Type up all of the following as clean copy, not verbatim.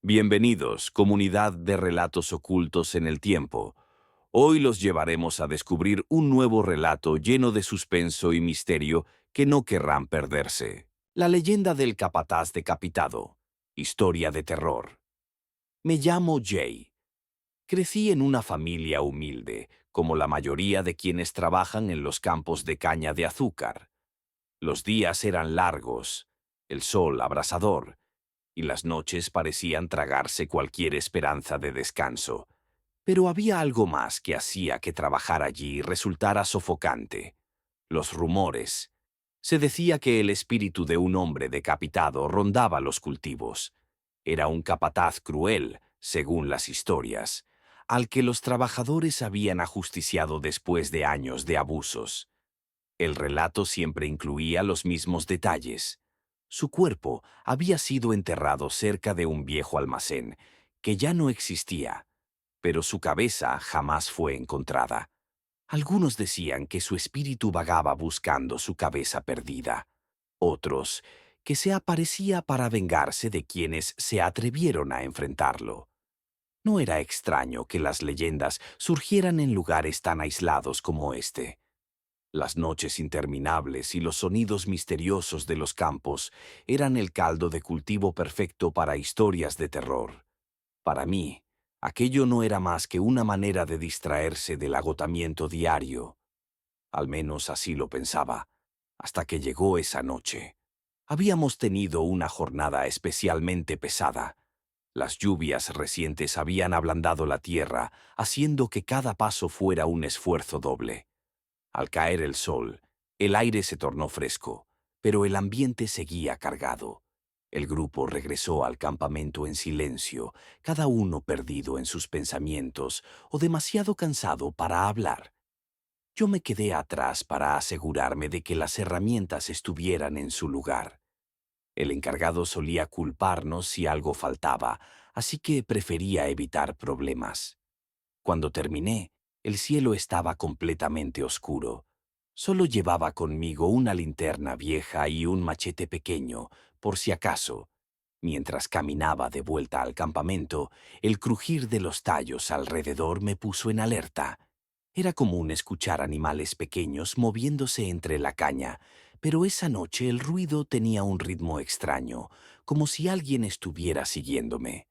Bienvenidos, comunidad de relatos ocultos en el tiempo. Hoy los llevaremos a descubrir un nuevo relato lleno de suspenso y misterio que no querrán perderse. La leyenda del capataz decapitado. Historia de terror. Me llamo Jay. Crecí en una familia humilde, como la mayoría de quienes trabajan en los campos de caña de azúcar. Los días eran largos, el sol abrasador, y las noches parecían tragarse cualquier esperanza de descanso. Pero había algo más que hacía que trabajar allí resultara sofocante. Los rumores. Se decía que el espíritu de un hombre decapitado rondaba los cultivos. Era un capataz cruel, según las historias, al que los trabajadores habían ajusticiado después de años de abusos. El relato siempre incluía los mismos detalles. Su cuerpo había sido enterrado cerca de un viejo almacén, que ya no existía, pero su cabeza jamás fue encontrada. Algunos decían que su espíritu vagaba buscando su cabeza perdida. Otros, que se aparecía para vengarse de quienes se atrevieron a enfrentarlo. No era extraño que las leyendas surgieran en lugares tan aislados como este. Las noches interminables y los sonidos misteriosos de los campos eran el caldo de cultivo perfecto para historias de terror. Para mí, aquello no era más que una manera de distraerse del agotamiento diario. Al menos así lo pensaba, hasta que llegó esa noche. Habíamos tenido una jornada especialmente pesada. Las lluvias recientes habían ablandado la tierra, haciendo que cada paso fuera un esfuerzo doble. Al caer el sol, el aire se tornó fresco, pero el ambiente seguía cargado. El grupo regresó al campamento en silencio, cada uno perdido en sus pensamientos o demasiado cansado para hablar. Yo me quedé atrás para asegurarme de que las herramientas estuvieran en su lugar. El encargado solía culparnos si algo faltaba, así que prefería evitar problemas. Cuando terminé, el cielo estaba completamente oscuro. Solo llevaba conmigo una linterna vieja y un machete pequeño, por si acaso. Mientras caminaba de vuelta al campamento, el crujir de los tallos alrededor me puso en alerta. Era común escuchar animales pequeños moviéndose entre la caña, pero esa noche el ruido tenía un ritmo extraño, como si alguien estuviera siguiéndome.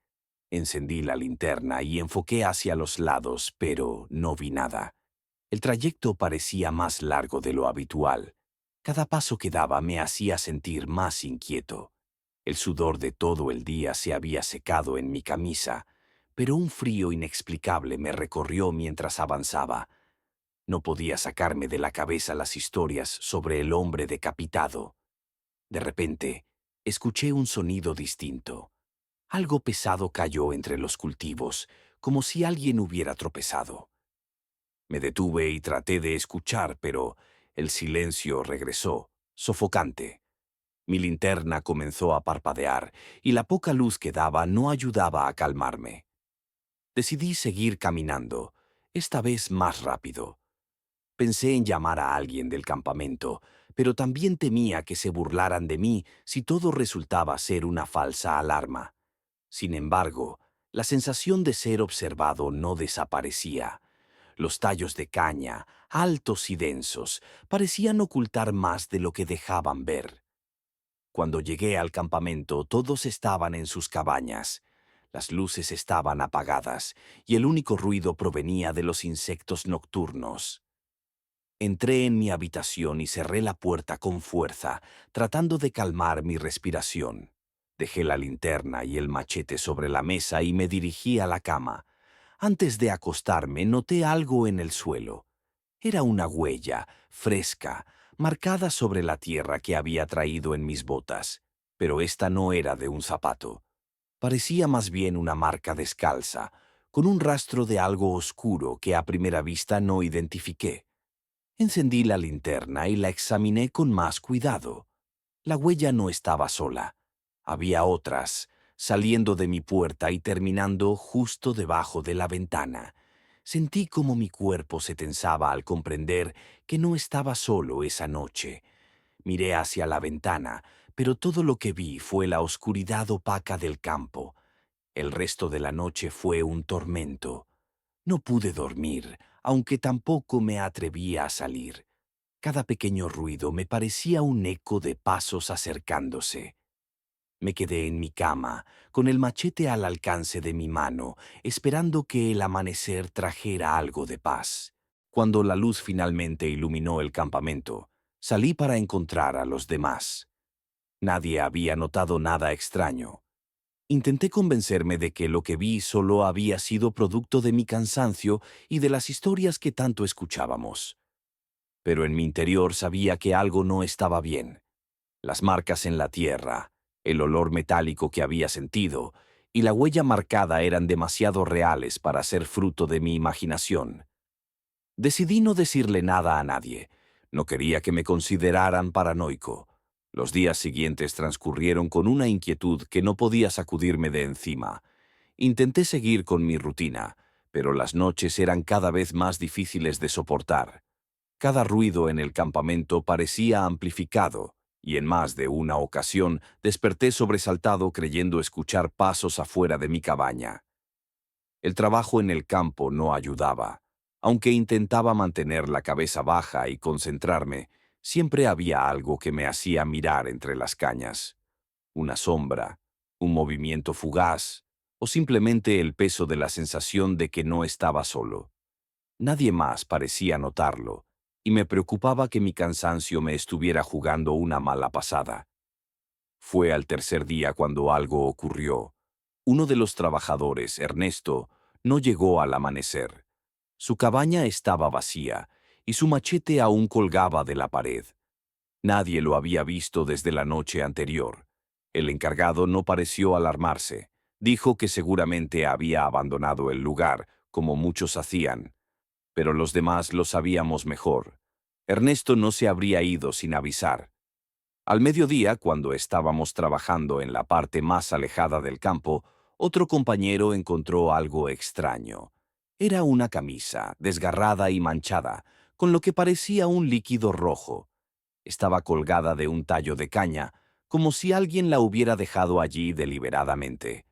Encendí la linterna y enfoqué hacia los lados, pero no vi nada. El trayecto parecía más largo de lo habitual. Cada paso que daba me hacía sentir más inquieto. El sudor de todo el día se había secado en mi camisa, pero un frío inexplicable me recorrió mientras avanzaba. No podía sacarme de la cabeza las historias sobre el hombre decapitado. De repente, escuché un sonido distinto. Algo pesado cayó entre los cultivos, como si alguien hubiera tropezado. Me detuve y traté de escuchar, pero el silencio regresó, sofocante. Mi linterna comenzó a parpadear, y la poca luz que daba no ayudaba a calmarme. Decidí seguir caminando, esta vez más rápido. Pensé en llamar a alguien del campamento, pero también temía que se burlaran de mí si todo resultaba ser una falsa alarma. Sin embargo, la sensación de ser observado no desaparecía. Los tallos de caña, altos y densos, parecían ocultar más de lo que dejaban ver. Cuando llegué al campamento, todos estaban en sus cabañas. Las luces estaban apagadas y el único ruido provenía de los insectos nocturnos. Entré en mi habitación y cerré la puerta con fuerza, tratando de calmar mi respiración. Dejé la linterna y el machete sobre la mesa y me dirigí a la cama. Antes de acostarme, noté algo en el suelo. Era una huella, fresca, marcada sobre la tierra que había traído en mis botas. Pero esta no era de un zapato. Parecía más bien una marca descalza, con un rastro de algo oscuro que a primera vista no identifiqué. Encendí la linterna y la examiné con más cuidado. La huella no estaba sola. Había otras, saliendo de mi puerta y terminando justo debajo de la ventana. Sentí como mi cuerpo se tensaba al comprender que no estaba solo esa noche. Miré hacia la ventana, pero todo lo que vi fue la oscuridad opaca del campo. El resto de la noche fue un tormento. No pude dormir, aunque tampoco me atrevía a salir. Cada pequeño ruido me parecía un eco de pasos acercándose. Me quedé en mi cama, con el machete al alcance de mi mano, esperando que el amanecer trajera algo de paz. Cuando la luz finalmente iluminó el campamento, salí para encontrar a los demás. Nadie había notado nada extraño. Intenté convencerme de que lo que vi solo había sido producto de mi cansancio y de las historias que tanto escuchábamos. Pero en mi interior sabía que algo no estaba bien. Las marcas en la tierra, el olor metálico que había sentido y la huella marcada eran demasiado reales para ser fruto de mi imaginación. Decidí no decirle nada a nadie. No quería que me consideraran paranoico. Los días siguientes transcurrieron con una inquietud que no podía sacudirme de encima. Intenté seguir con mi rutina, pero las noches eran cada vez más difíciles de soportar. Cada ruido en el campamento parecía amplificado, y en más de una ocasión desperté sobresaltado creyendo escuchar pasos afuera de mi cabaña. El trabajo en el campo no ayudaba. Aunque intentaba mantener la cabeza baja y concentrarme, siempre había algo que me hacía mirar entre las cañas. Una sombra, un movimiento fugaz, o simplemente el peso de la sensación de que no estaba solo. Nadie más parecía notarlo, y me preocupaba que mi cansancio me estuviera jugando una mala pasada. Fue al tercer día cuando algo ocurrió. Uno de los trabajadores, Ernesto, no llegó al amanecer. Su cabaña estaba vacía, y su machete aún colgaba de la pared. Nadie lo había visto desde la noche anterior. El encargado no pareció alarmarse. Dijo que seguramente había abandonado el lugar, como muchos hacían. Pero los demás lo sabíamos mejor. Ernesto no se habría ido sin avisar. Al mediodía, cuando estábamos trabajando en la parte más alejada del campo, otro compañero encontró algo extraño. Era una camisa, desgarrada y manchada, con lo que parecía un líquido rojo. Estaba colgada de un tallo de caña, como si alguien la hubiera dejado allí deliberadamente.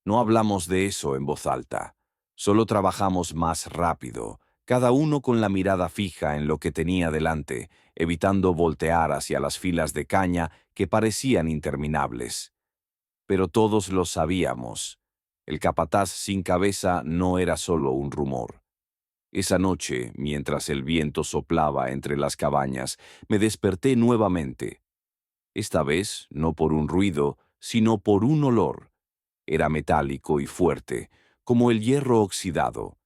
No hablamos de eso en voz alta. Solo trabajamos más rápido, cada uno con la mirada fija en lo que tenía delante, evitando voltear hacia las filas de caña que parecían interminables. Pero todos lo sabíamos. El capataz sin cabeza no era solo un rumor. Esa noche, mientras el viento soplaba entre las cabañas, me desperté nuevamente. Esta vez no por un ruido, sino por un olor. Era metálico y fuerte, como el hierro oxidado.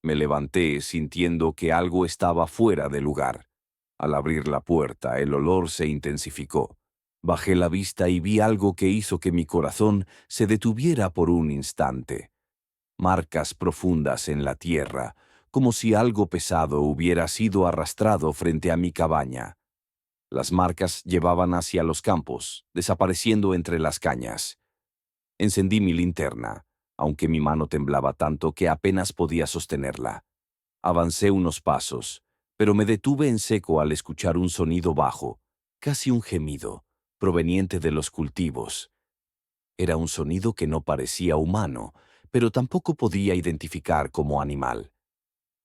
Me levanté sintiendo que algo estaba fuera de lugar. Al abrir la puerta, el olor se intensificó. Bajé la vista y vi algo que hizo que mi corazón se detuviera por un instante. Marcas profundas en la tierra, como si algo pesado hubiera sido arrastrado frente a mi cabaña. Las marcas llevaban hacia los campos, desapareciendo entre las cañas. Encendí mi linterna, aunque mi mano temblaba tanto que apenas podía sostenerla. Avancé unos pasos, pero me detuve en seco al escuchar un sonido bajo, casi un gemido, proveniente de los cultivos. Era un sonido que no parecía humano, pero tampoco podía identificar como animal.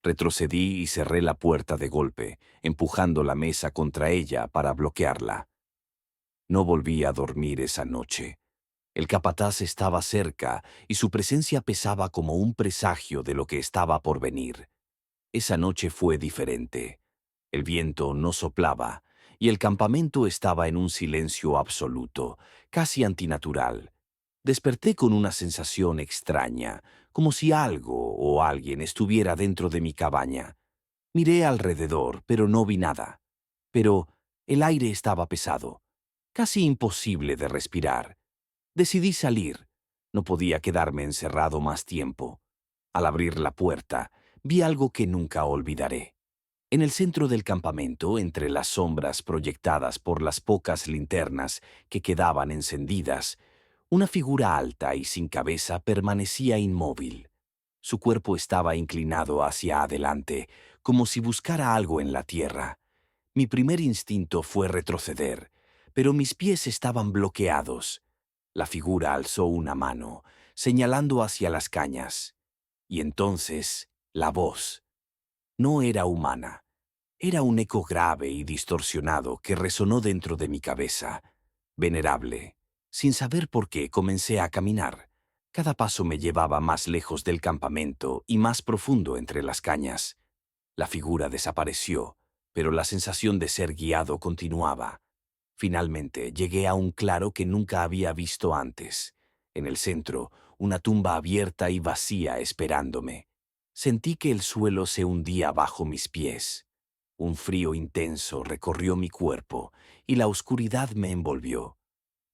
Retrocedí y cerré la puerta de golpe, empujando la mesa contra ella para bloquearla. No volví a dormir esa noche. El capataz estaba cerca y su presencia pesaba como un presagio de lo que estaba por venir. Esa noche fue diferente. El viento no soplaba y el campamento estaba en un silencio absoluto, casi antinatural. Desperté con una sensación extraña, como si algo o alguien estuviera dentro de mi cabaña. Miré alrededor, pero no vi nada. Pero el aire estaba pesado, casi imposible de respirar. Decidí salir. No podía quedarme encerrado más tiempo. Al abrir la puerta, vi algo que nunca olvidaré. En el centro del campamento, entre las sombras proyectadas por las pocas linternas que quedaban encendidas, una figura alta y sin cabeza permanecía inmóvil. Su cuerpo estaba inclinado hacia adelante, como si buscara algo en la tierra. Mi primer instinto fue retroceder, pero mis pies estaban bloqueados. La figura alzó una mano, señalando hacia las cañas. Y entonces, la voz. No era humana. Era un eco grave y distorsionado que resonó dentro de mi cabeza. Venerable. Sin saber por qué, comencé a caminar. Cada paso me llevaba más lejos del campamento y más profundo entre las cañas. La figura desapareció, pero la sensación de ser guiado continuaba. Finalmente llegué a un claro que nunca había visto antes. En el centro, una tumba abierta y vacía esperándome. Sentí que el suelo se hundía bajo mis pies. Un frío intenso recorrió mi cuerpo y la oscuridad me envolvió.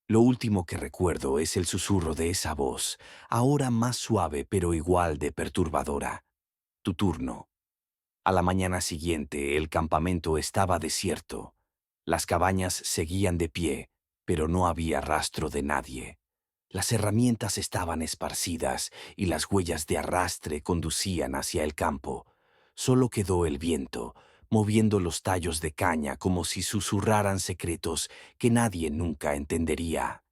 Lo último que recuerdo es el susurro de esa voz, ahora más suave pero igual de perturbadora. Tu turno. A la mañana siguiente el campamento estaba desierto. Las cabañas seguían de pie, pero no había rastro de nadie. Las herramientas estaban esparcidas y las huellas de arrastre conducían hacia el campo. Solo quedó el viento, moviendo los tallos de caña como si susurraran secretos que nadie nunca entendería.